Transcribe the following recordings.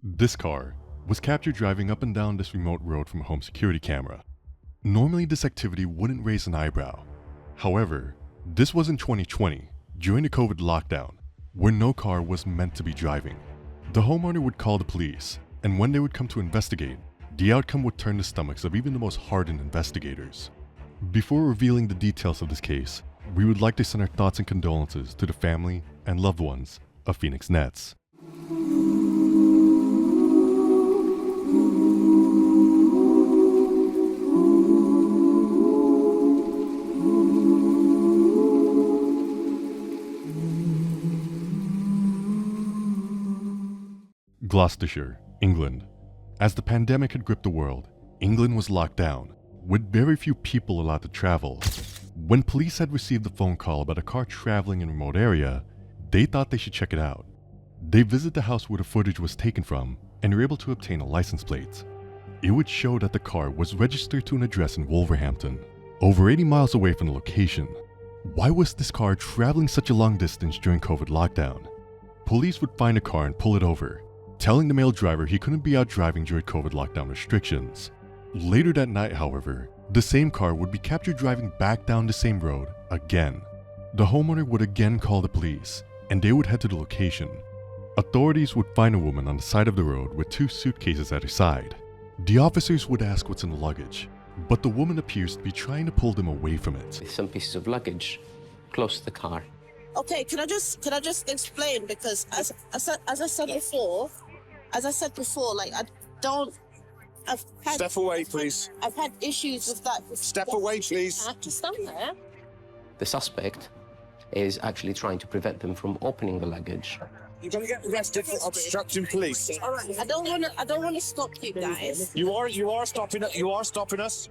This car was captured driving up and down this remote road from a home security camera. Normally this activity wouldn't raise an eyebrow. However, this was in 2020, during the COVID lockdown, where no car was meant to be driving. The homeowner would call the police, and when they would come to investigate, the outcome would turn the stomachs of even the most hardened investigators. Before revealing the details of this case, we would like to send our thoughts and condolences to the family and loved ones of Phoenix Nets. Gloucestershire, England. As the pandemic had gripped the world, England was locked down, with very few people allowed to travel. When police had received a phone call about a car traveling in a remote area, they thought they should check it out. They visited the house where the footage was taken from and were able to obtain a license plate. It would show that the car was registered to an address in Wolverhampton, over 80 miles away from the location. Why was this car traveling such a long distance during COVID lockdown? Police would find a car and pull it over, telling the male driver he couldn't be out driving during COVID lockdown restrictions. Later that night, however, the same car would be captured driving back down the same road again. The homeowner would again call the police, and they would head to the location. Authorities would find a woman on the side of the road with 2 suitcases at her side. The officers would ask what's in the luggage, but the woman appears to be trying to pull them away from it. With some pieces of luggage close to the car. Okay, can I just explain, because as I said before, like I've had Step away, please. I've had issues with that. Step away, please. I have to stand there. The suspect is actually trying to prevent them from opening the luggage. You're going to get arrested for obstructing police. All right. I don't wanna stop you guys. You are stopping us.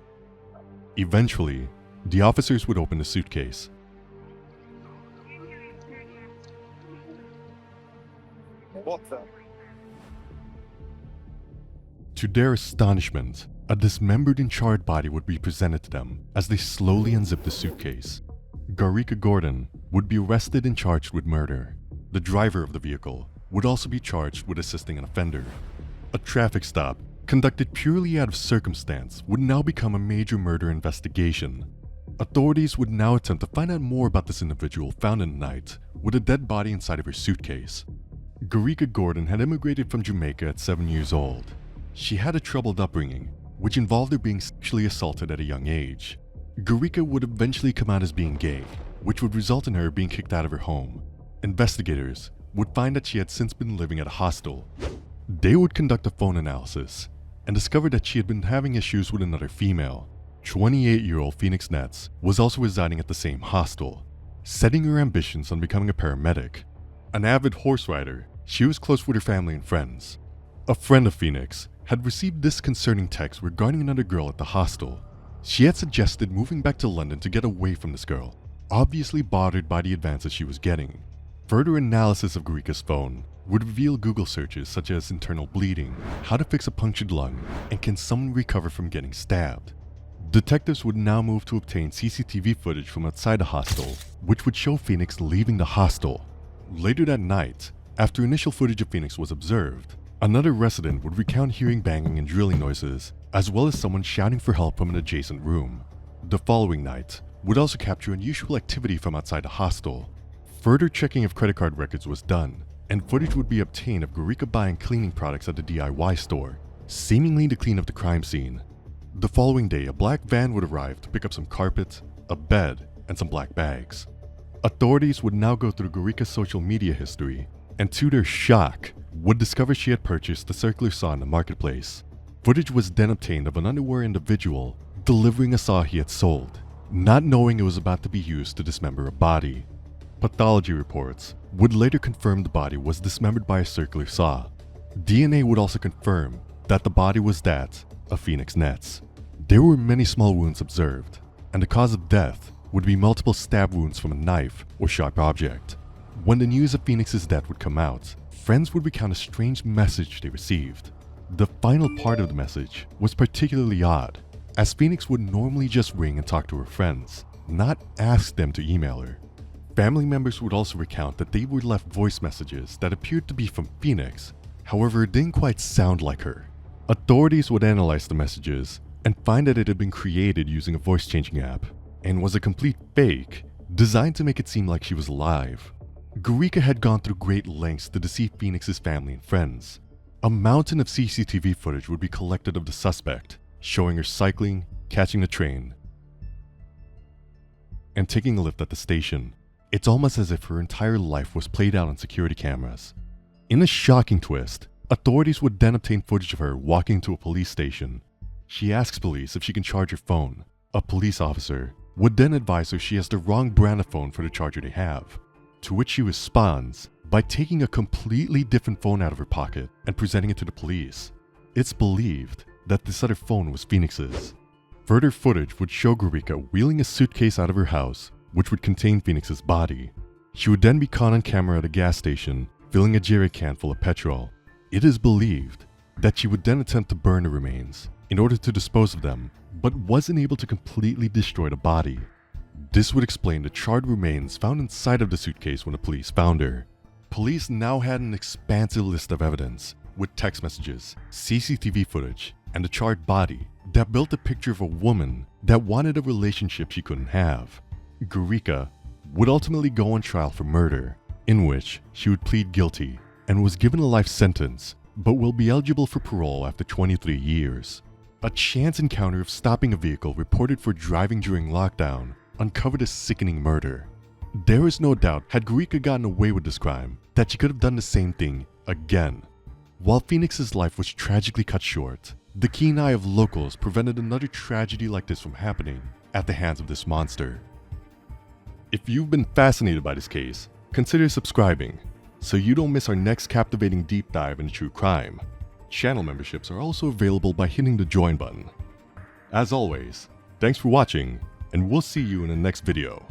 Eventually, the officers would open the suitcase. What the? To their astonishment, a dismembered and charred body would be presented to them as they slowly unzipped the suitcase. Garika Gordon would be arrested and charged with murder. The driver of the vehicle would also be charged with assisting an offender. A traffic stop, conducted purely out of circumstance, would now become a major murder investigation. Authorities would now attempt to find out more about this individual found in the night with a dead body inside of her suitcase. Garika Gordon had immigrated from Jamaica at 7 years old. She had a troubled upbringing, which involved her being sexually assaulted at a young age. Garika would eventually come out as being gay, which would result in her being kicked out of her home. Investigators would find that she had since been living at a hostel. They would conduct a phone analysis and discovered that she had been having issues with another female. 28-year-old Phoenix Nets was also residing at the same hostel, setting her ambitions on becoming a paramedic. An avid horse rider, she was close with her family and friends. A friend of Phoenix had received this concerning text regarding another girl at the hostel. She had suggested moving back to London to get away from this girl, obviously bothered by the advances she was getting. Further analysis of Garika's phone would reveal Google searches such as internal bleeding, how to fix a punctured lung, and can someone recover from getting stabbed. Detectives would now move to obtain CCTV footage from outside the hostel, which would show Phoenix leaving the hostel. Later that night, after initial footage of Phoenix was observed, another resident would recount hearing banging and drilling noises, as well as someone shouting for help from an adjacent room. The following night would also capture unusual activity from outside the hostel. Further checking of credit card records was done, and footage would be obtained of Garika buying cleaning products at the DIY store, seemingly to clean up the crime scene. The following day, a black van would arrive to pick up some carpet, a bed, and some black bags. Authorities would now go through Garika's social media history, and to their shock, would discover she had purchased the circular saw in the marketplace. Footage was then obtained of an underwear individual delivering a saw he had sold, not knowing it was about to be used to dismember a body. Pathology reports would later confirm the body was dismembered by a circular saw. DNA would also confirm that the body was that of Phoenix Nets. There were many small wounds observed, and the cause of death would be multiple stab wounds from a knife or sharp object. When the news of Phoenix's death would come out, friends would recount a strange message they received. The final part of the message was particularly odd, as Phoenix would normally just ring and talk to her friends, not ask them to email her. Family members would also recount that they were left voice messages that appeared to be from Phoenix, However, it didn't quite sound like her. Authorities would analyze the messages and find that it had been created using a voice-changing app and was a complete fake designed to make it seem like she was alive. Gaurika had gone through great lengths to deceive Phoenix's family and friends. A mountain of CCTV footage would be collected of the suspect, showing her cycling, catching the train, and taking a lift at the station. It's almost as if her entire life was played out on security cameras. In a shocking twist, authorities would then obtain footage of her walking to a police station. She asks police if she can charge her phone. A police officer would then advise her she has the wrong brand of phone for the charger they have, to which she responds by taking a completely different phone out of her pocket and presenting it to the police. It's believed that this other phone was Phoenix's. Further footage would show Gaurika wheeling a suitcase out of her house, which would contain Phoenix's body. She would then be caught on camera at a gas station, filling a jerry can full of petrol. It is believed that she would then attempt to burn the remains in order to dispose of them, but wasn't able to completely destroy the body. This would explain the charred remains found inside of the suitcase when the police found her. Police now had an expansive list of evidence, with text messages, CCTV footage, and a charred body that built a picture of a woman that wanted a relationship she couldn't have. Gaurika would ultimately go on trial for murder, in which she would plead guilty and was given a life sentence, but will be eligible for parole after 23 years. A chance encounter of stopping a vehicle reported for driving during lockdown uncovered a sickening murder. There is no doubt, had Gaurika gotten away with this crime, that she could have done the same thing again. While Phoenix's life was tragically cut short, the keen eye of locals prevented another tragedy like this from happening at the hands of this monster. If you've been fascinated by this case, consider subscribing so you don't miss our next captivating deep dive into true crime. Channel memberships are also available by hitting the join button. As always, thanks for watching, and we'll see you in the next video.